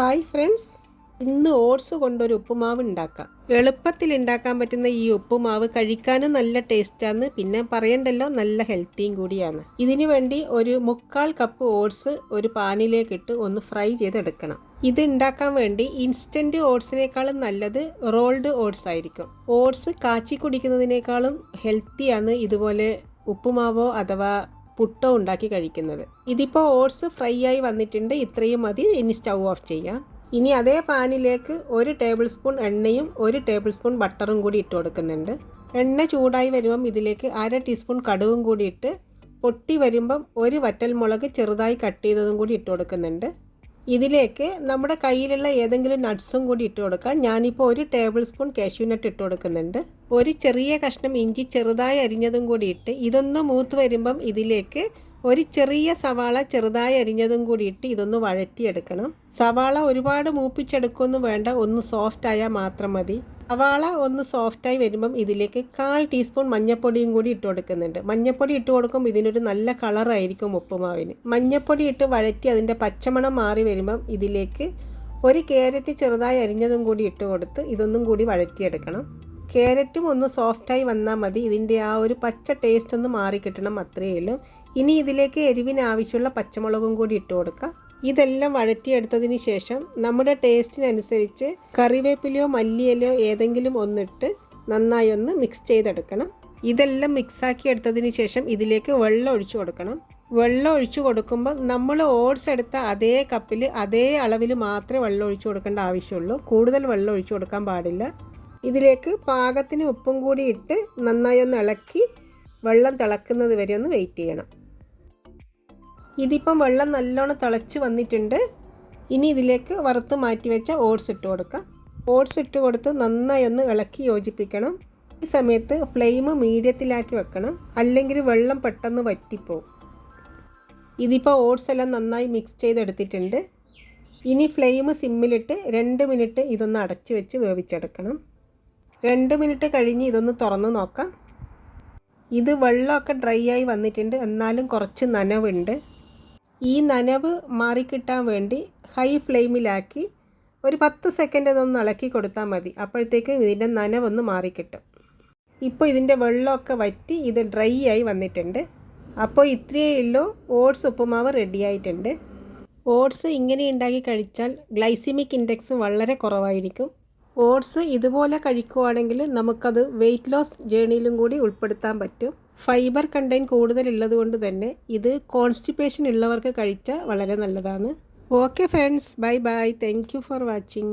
Hi friends, ഇന്ന് oats കൊണ്ടൊരു ഉപ്പുമാവ് ഉണ്ടാക്കാം. എളുപ്പത്തിൽ ഉണ്ടാക്കാൻ പറ്റുന്ന ഈ ഉപ്പുമാവ് കഴിക്കാനും നല്ല ടേസ്റ്റാണ്, പിന്നെ പറയണ്ടല്ലോ നല്ല ഹെൽത്തിയും കൂടിയാണ്. ഇതിനു വേണ്ടി ഒരു 3/4 കപ്പ് ഓട്സ് ഒരു പാനിലേക്കിട്ട് ഒന്ന് ഫ്രൈ ചെയ്തെടുക്കണം. ഇത് ഉണ്ടാക്കാൻ വേണ്ടി ഇൻസ്റ്റൻറ്റ് ഓട്സിനേക്കാളും നല്ലത് റോൾഡ് ഓട്സ് ആയിരിക്കും. ഓട്സ് കാച്ചി കുടിക്കുന്നതിനേക്കാളും ഹെൽത്തിയാണ് ഇതുപോലെ ഉപ്പുമാവോ അഥവാ പുട്ടോ ഉണ്ടാക്കി കഴിക്കുന്നത്. ഇതിപ്പോൾ ഓട്സ് ഫ്രൈ ആയി വന്നിട്ടുണ്ട്, ഇത്രയും മതി. ഇനി സ്റ്റൗ ഓഫ് ചെയ്യാം. ഇനി അതേ പാനിലേക്ക് 1 ടേബിൾ സ്പൂൺ എണ്ണയും 1 ടേബിൾ സ്പൂൺ ബട്ടറും കൂടി ഇട്ട് കൊടുക്കുന്നുണ്ട്. എണ്ണ ചൂടായി വരുമ്പം ഇതിലേക്ക് 1/2 ടീസ്പൂൺ കടുകും കൂടി ഇട്ട് പൊട്ടി വരുമ്പം 1 വറ്റൽമുളക് ചെറുതായി കട്ട് ചെയ്തതും കൂടി ഇട്ട് കൊടുക്കുന്നുണ്ട്. ഇതിലേക്ക് നമ്മുടെ കയ്യിലുള്ള ഏതെങ്കിലും നട്ട്സും കൂടി ഇട്ട് കൊടുക്കാം. ഞാനിപ്പോൾ 1 ടേബിൾ സ്പൂൺ കാഷ്യൂനട്ട് ഇട്ട് കൊടുക്കുന്നുണ്ട്. ഒരു ചെറിയ കഷ്ണം ഇഞ്ചി ചെറുതായി അരിഞ്ഞതും കൂടി ഇട്ട് ഇതൊന്ന് മൂത്ത് വരുമ്പം ഇതിലേക്ക് ഒരു ചെറിയ സവാള ചെറുതായി അരിഞ്ഞതും കൂടി ഇട്ട് ഇതൊന്ന് വഴറ്റിയെടുക്കണം. സവാള ഒരുപാട് മൂപ്പിച്ചെടുക്കൊന്നും വേണ്ട, ഒന്ന് സോഫ്റ്റ് ആയാൽ മാത്രം മതി. സവാള ഒന്ന് സോഫ്റ്റായി വരുമ്പം ഇതിലേക്ക് 1/4 ടീസ്പൂൺ മഞ്ഞൾപ്പൊടിയും കൂടി ഇട്ട് കൊടുക്കുന്നുണ്ട്. മഞ്ഞൾപ്പൊടി ഇട്ട് കൊടുക്കുമ്പോൾ ഇതിനൊരു നല്ല കളറായിരിക്കും ഉപ്പുമാവിന്. മഞ്ഞൾപ്പൊടി ഇട്ട് വഴറ്റി അതിൻ്റെ പച്ചമണം മാറി വരുമ്പം ഇതിലേക്ക് 1 ക്യാരറ്റ് ചെറുതായി അരിഞ്ഞതും കൂടി ഇട്ട് കൊടുത്ത് ഇതൊന്നും കൂടി വഴറ്റിയെടുക്കണം. ക്യാരറ്റും ഒന്ന് സോഫ്റ്റായി വന്നാൽ മതി. ഇതിൻ്റെ ആ ഒരു പച്ച ടേസ്റ്റ് ഒന്ന് മാറിക്കിട്ടണം, അത്രയേ ഉള്ളൂ. ഇനി ഇതിലേക്ക് എരിവിന് ആവശ്യമുള്ള പച്ചമുളകും കൂടി ഇട്ട് കൊടുക്കാം. ഇതെല്ലാം വഴറ്റിയെടുത്തതിന് ശേഷം നമ്മുടെ ടേസ്റ്റിനനുസരിച്ച് കറിവേപ്പിലയോ മല്ലിയിലയോ ഏതെങ്കിലും ഒന്നിട്ട് നന്നായി ഒന്ന് മിക്സ് ചെയ്തെടുക്കണം. ഇതെല്ലാം മിക്സാക്കി എടുത്തതിന് ശേഷം ഇതിലേക്ക് വെള്ളം ഒഴിച്ചു കൊടുക്കണം. വെള്ളം ഒഴിച്ചു കൊടുക്കുമ്പോൾ നമ്മൾ ഓട്സ് എടുത്ത അതേ കപ്പിൽ അതേ അളവിൽ മാത്രമേ വെള്ളം ഒഴിച്ചു കൊടുക്കേണ്ട ആവശ്യമുള്ളൂ. കൂടുതൽ വെള്ളം ഒഴിച്ചു കൊടുക്കാൻ പാടില്ല. ഇതിലേക്ക് പാകത്തിന് ഉപ്പും കൂടി ഇട്ട് നന്നായി ഒന്ന് ഇളക്കി വെള്ളം തിളക്കുന്നത് വരെ ഒന്ന് വെയിറ്റ് ചെയ്യണം. ഇതിപ്പം വെള്ളം നല്ലോണം തിളച്ച് വന്നിട്ടുണ്ട്. ഇനി ഇതിലേക്ക് വറുത്ത് മാറ്റി വെച്ച ഓട്സ് ഇട്ട് കൊടുക്കാം. ഓട്സ് ഇട്ട് കൊടുത്ത് നന്നായി ഒന്ന് ഇളക്കി യോജിപ്പിക്കണം. ഈ സമയത്ത് ഫ്ലെയിം മീഡിയത്തിലാക്കി വെക്കണം, അല്ലെങ്കിൽ വെള്ളം പെട്ടെന്ന് വറ്റിപ്പോവും. ഇതിപ്പോൾ ഓട്സ് എല്ലാം നന്നായി മിക്സ് ചെയ്തെടുത്തിട്ടുണ്ട്. ഇനി ഫ്ലെയിം സിമ്മിലിട്ട് 2 മിനിറ്റ് ഇതൊന്ന് അടച്ചു വെച്ച് വേവിച്ചെടുക്കണം. 2 മിനിറ്റ് കഴിഞ്ഞ് ഇതൊന്ന് തുറന്ന് നോക്കാം. ഇത് വെള്ളമൊക്കെ ഡ്രൈ ആയി വന്നിട്ടുണ്ട്, എന്നാലും കുറച്ച് നനവുണ്ട്. ഈ നനവ് മാറിക്കിട്ടാൻ വേണ്ടി ഹൈ ഫ്ലെയിമിലാക്കി ഒരു 10 സെക്കൻഡ് ഇതൊന്ന് ഇളക്കി കൊടുത്താൽ മതി. അപ്പോഴത്തേക്കും ഇതിൻ്റെ നനവൊന്ന് മാറിക്കിട്ടും. ഇപ്പോൾ ഇതിൻ്റെ വെള്ളമൊക്കെ വറ്റി ഇത് ഡ്രൈ ആയി വന്നിട്ടുണ്ട്. അപ്പോൾ ഇത്രയേ ഉള്ളൂ, ഓട്സ് ഉപ്പുമാവ് റെഡി ആയിട്ടുണ്ട്. ഓട്സ് ഇങ്ങനെ ഉണ്ടാക്കി കഴിച്ചാൽ ഗ്ലൈസിമിക് ഇൻഡെക്സ് വളരെ കുറവായിരിക്കും. ഓട്സ് ഇതുപോലെ കഴിക്കുകയാണെങ്കിൽ നമുക്കത് വെയിറ്റ് ലോസ് ജേണിയിലും കൂടി ഉൾപ്പെടുത്താൻ പറ്റും. ഫൈബർ കണ്ടൻറ്റ് കൂടുതലുള്ളത് കൊണ്ട് തന്നെ ഇത് കോൺസ്റ്റിപ്പേഷൻ ഉള്ളവർക്ക് കഴിച്ചാൽ വളരെ നല്ലതാണ്. Okay friends, bye bye. Thank you for watching.